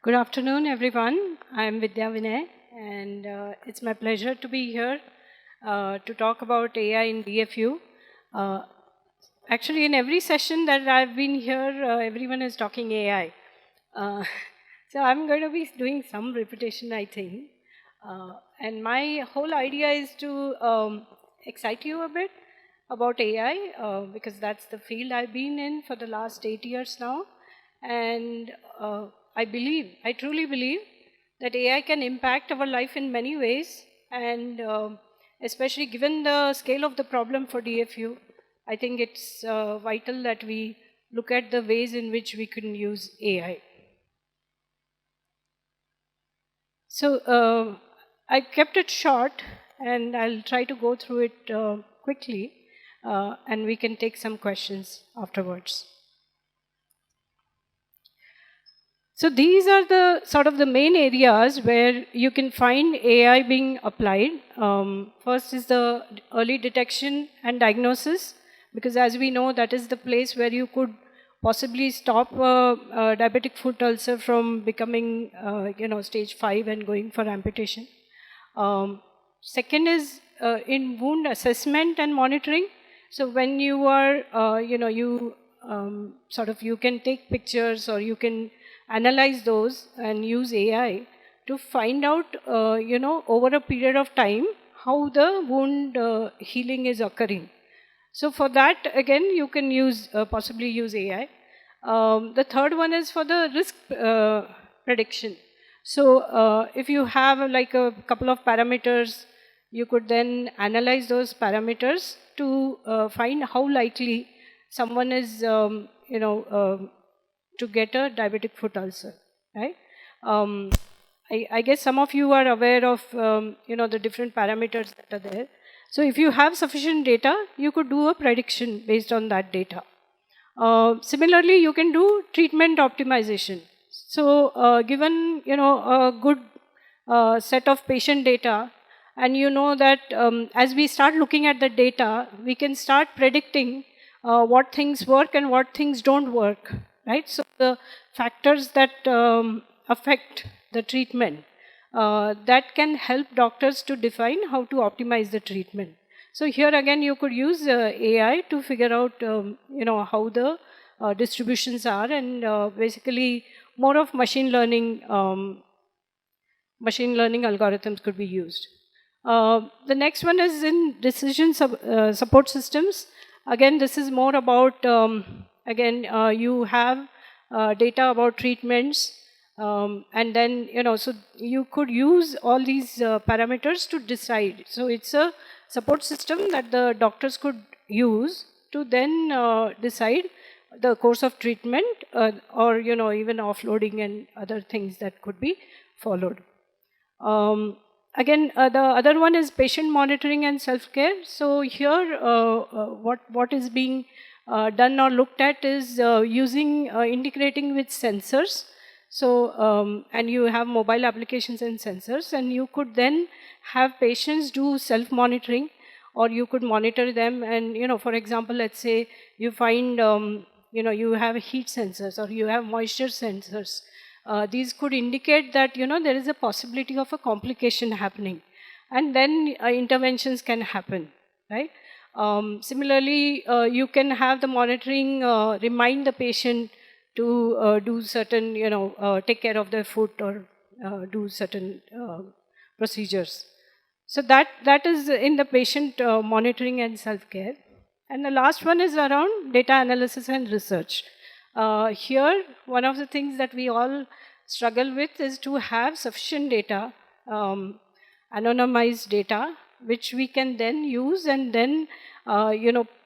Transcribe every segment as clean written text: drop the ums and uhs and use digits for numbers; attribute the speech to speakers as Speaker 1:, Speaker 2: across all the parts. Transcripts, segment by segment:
Speaker 1: Good afternoon, everyone. I'm Vidhya Vinay, and it's my pleasure to be here to talk about AI in DFU. Uh, Actually, in every session that I've been here, everyone is talking AI. Uh, so I'm going to be doing some repetition, I think. And my whole idea is to excite you a bit about AI because that's the field I've been in for the last 8 years now. And I truly believe that AI can impact our life in many ways. And especially given the scale of the problem for DFU, I think it's vital that we look at the ways in which we can use AI. So I kept it short and I'll try to go through it quickly and we can take some questions afterwards. So these are the sort of the main areas where you can find AI being applied. First is the early detection and diagnosis, because as we know, that is the place where you could possibly stop a diabetic foot ulcer from becoming, stage 5 and going for amputation. Second is in wound assessment and monitoring. So when you are, you can take pictures or you can analyze those and use AI to find out, over a period of time, how the wound healing is occurring. So for that, again, you can possibly use AI. The third one is for the risk prediction. So if you have like a couple of parameters, you could then analyze those parameters to find how likely someone is, to get a diabetic foot ulcer, right? I guess some of you are aware of, the different parameters that are there. So if you have sufficient data, you could do a prediction based on that data. Similarly, you can do treatment optimization. So given, a good set of patient data, and you know that as we start looking at the data, we can start predicting what things work and what things don't work, right? So the factors that affect the treatment, that can help doctors to define how to optimize the treatment. So here again, you could use AI to figure out, how the distributions are, and basically more of machine learning algorithms could be used. The next one is in decision support systems. Again, this is more about, you have data about treatments, and then, so you could use all these parameters to decide. So it's a support system that the doctors could use to then decide the course of treatment, or, even offloading and other things that could be followed. Again, the other one is patient monitoring and self-care. So here, what is being done or looked at is using integrating with sensors. So, and you have mobile applications and sensors, and you could then have patients do self-monitoring, or you could monitor them. And, for example, let's say you find, you have heat sensors or you have moisture sensors. These could indicate that, there is a possibility of a complication happening, and then interventions can happen, right? Similarly, you can have the monitoring remind the patient to do certain, take care of their foot or do certain procedures. So that is in the patient monitoring and self-care. And the last one is around data analysis and research. Here, one of the things that we all struggle with is to have sufficient data, anonymized data, which we can then use and then,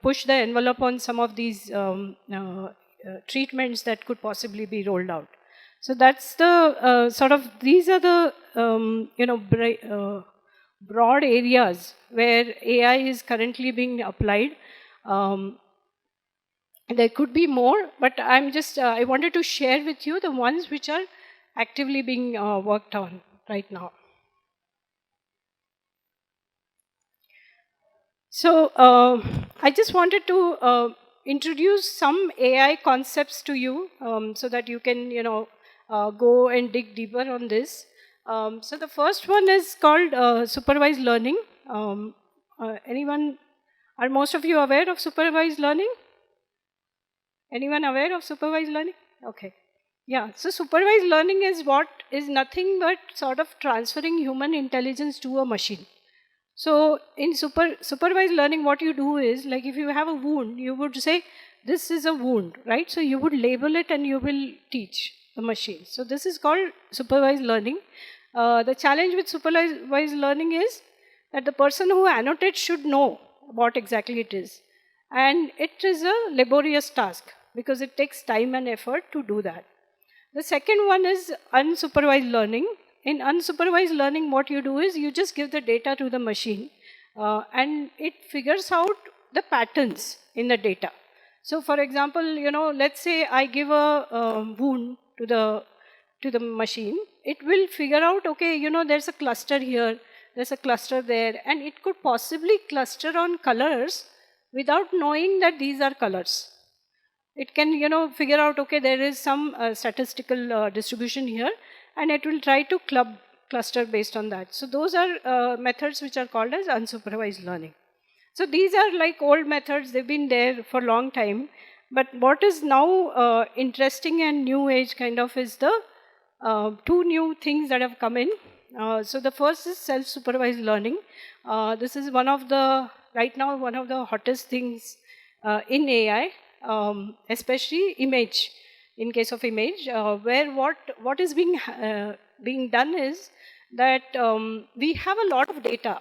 Speaker 1: push the envelope on some of these treatments that could possibly be rolled out. So that's the these are the, broad areas where AI is currently being applied. There could be more, but I wanted to share with you the ones which are actively being worked on right now. So I just wanted to introduce some AI concepts to you, so that you can, go and dig deeper on this. So the first one is called supervised learning. Anyone, are most of you aware of supervised learning? Anyone aware of supervised learning? Okay. Yeah, so supervised learning is what is nothing but sort of transferring human intelligence to a machine. So in supervised learning, what you do is, like if you have a wound, you would say, this is a wound, right? So you would label it and you will teach the machine. So this is called supervised learning. The challenge with supervised learning is that the person who annotates should know what exactly it is. And it is a laborious task because it takes time and effort to do that. The second one is unsupervised learning. In unsupervised learning, what you do is you just give the data to the machine and it figures out the patterns in the data. So for example, let's say I give a wound to the machine. It will figure out, okay, there's a cluster here, there's a cluster there, and it could possibly cluster on colors without knowing that these are colors. It can, figure out, okay, there is some statistical distribution here, and it will try to cluster based on that. So those are methods which are called as unsupervised learning. So these are like old methods, they've been there for a long time. But what is now interesting and new age kind of is the two new things that have come in. So the first is self-supervised learning. This is right now, one of the hottest things in AI. Especially image, in case of image, where what is being done is that we have a lot of data.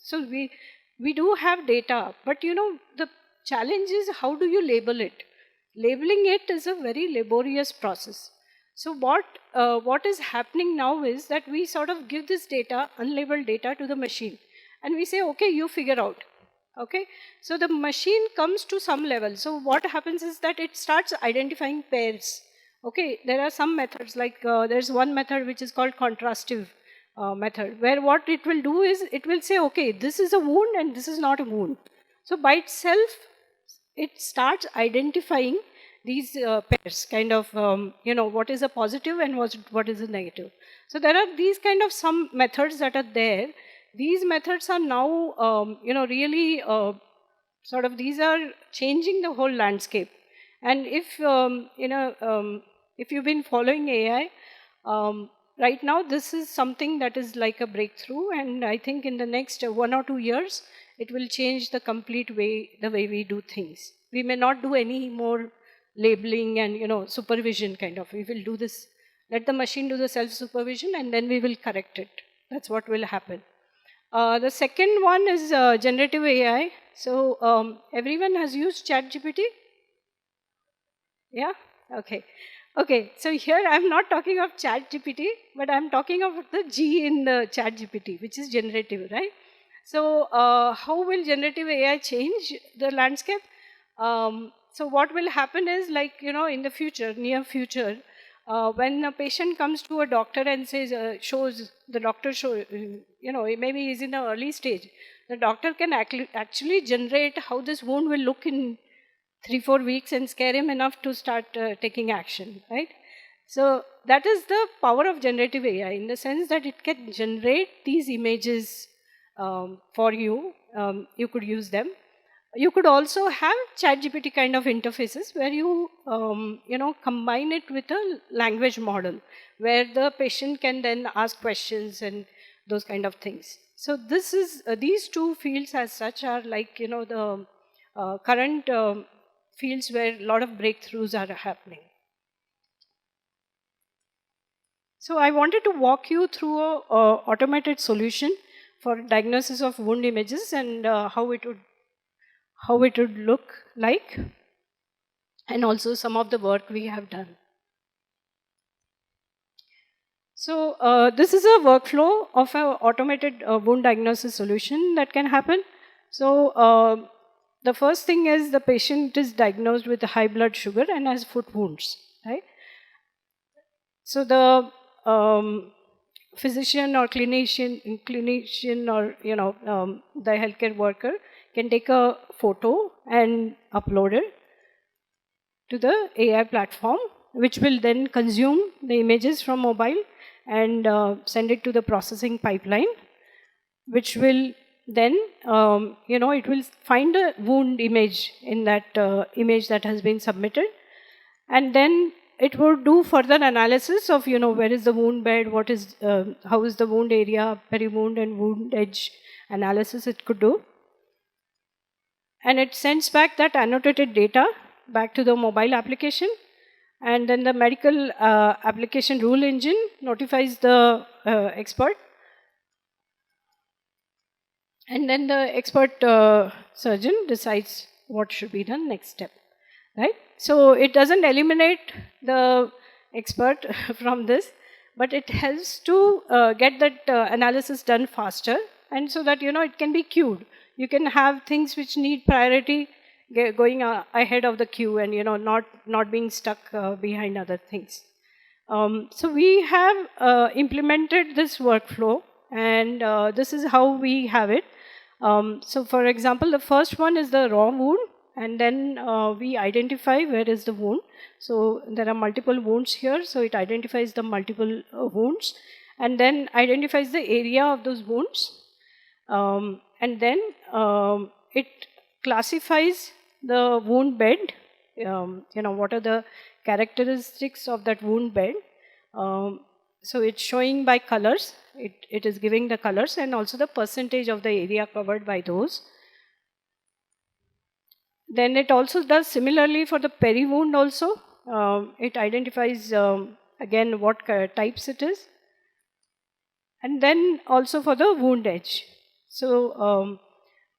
Speaker 1: So we do have data, but the challenge is how do you label it? Labeling it is a very laborious process. So what is happening now is that we sort of give this data, unlabeled data, to the machine, and we say, okay, you figure out. Okay, so the machine comes to some level. So what happens is that it starts identifying pairs. Okay, there are some methods, like there's one method which is called contrastive method, where what it will do is it will say, okay, this is a wound and this is not a wound. So by itself, it starts identifying these pairs, kind of, what is a positive and what is a negative. So there are these kind of some methods that are there. These methods are now, really sort of, these are changing the whole landscape. And if, if you've been following AI, right now this is something that is like a breakthrough. And I think in the next 1 or 2 years, it will change the complete way, the way we do things. We may not do any more labeling and, supervision kind of. We will do this, let the machine do the self-supervision, and then we will correct it. That's what will happen. The second one is generative AI. So everyone has used ChatGPT? Yeah? Okay. Okay, so here I'm not talking of ChatGPT, but I'm talking of the G in the ChatGPT, which is generative, right? So how will generative AI change the landscape? So what will happen is, like, in the future, near future, when a patient comes to a doctor and says, the doctor maybe he's in an early stage, the doctor can actually generate how this wound will look in 3-4 weeks and scare him enough to start taking action, right? So that is the power of generative AI, in the sense that it can generate these images for you. You could use them. You could also have ChatGPT kind of interfaces where you, combine it with a language model, where the patient can then ask questions and those kind of things. So this is these two fields as such are like, the current fields where a lot of breakthroughs are happening. So I wanted to walk you through a automated solution for diagnosis of wound images and how it would look like, and also some of the work we have done. So this is a workflow of an automated wound diagnosis solution that can happen. So the first thing is the patient is diagnosed with high blood sugar and has foot wounds, right? So the physician or clinician or the healthcare worker can take a photo and upload it to the AI platform. which will then consume the images from mobile and send it to the processing pipeline, which will then, it will find a wound image in that image that has been submitted. And then it would do further analysis of, where is the wound bed, how is the wound area, peri-wound and wound edge analysis it could do. And it sends back that annotated data back to the mobile application. And then the medical application rule engine notifies the expert. And then the expert surgeon decides what should be the next step, right? So it doesn't eliminate the expert from this, but it helps to get that analysis done faster, and so that, it can be queued. You can have things which need priority going ahead of the queue, and, not being stuck behind other things. So we have implemented this workflow, and this is how we have it. So for example, the first one is the raw wound, and then we identify where is the wound. So there are multiple wounds here, so it identifies the multiple wounds, and then identifies the area of those wounds, and then it classifies the wound bed, what are the characteristics of that wound bed. So it's showing by colors, it is giving the colors and also the percentage of the area covered by those. Then it also does similarly for the peri-wound also. It identifies again what types it is. And then also for the wound edge. So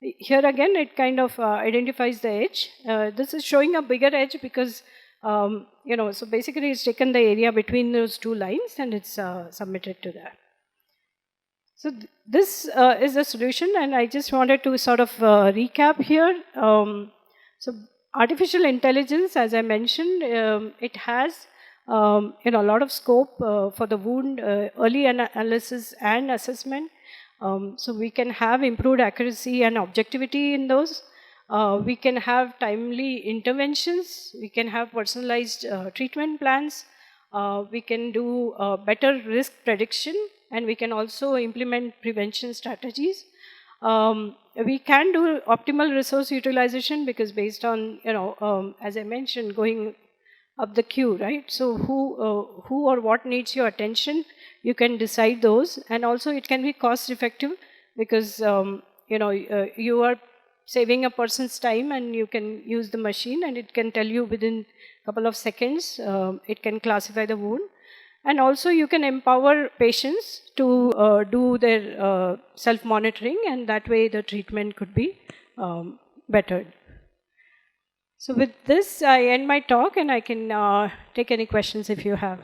Speaker 1: here again it kind of identifies the edge. This is showing a bigger edge because so basically it's taken the area between those two lines and it's submitted to that. So this is the solution, and I just wanted to sort of recap here. So artificial intelligence, as I mentioned, it has a lot of scope for the wound early analysis and assessment. So we can have improved accuracy and objectivity in those. We can have timely interventions. We can have personalized treatment plans. We can do better risk prediction, and we can also implement prevention strategies. We can do optimal resource utilization because based on, as I mentioned, going up the queue, right? So who or what needs your attention, you can decide those. And also it can be cost effective because, you are saving a person's time and you can use the machine and it can tell you within a couple of seconds, it can classify the wound. And also you can empower patients to do their self-monitoring, and that way the treatment could be bettered. So with this, I end my talk, and I can take any questions if you have.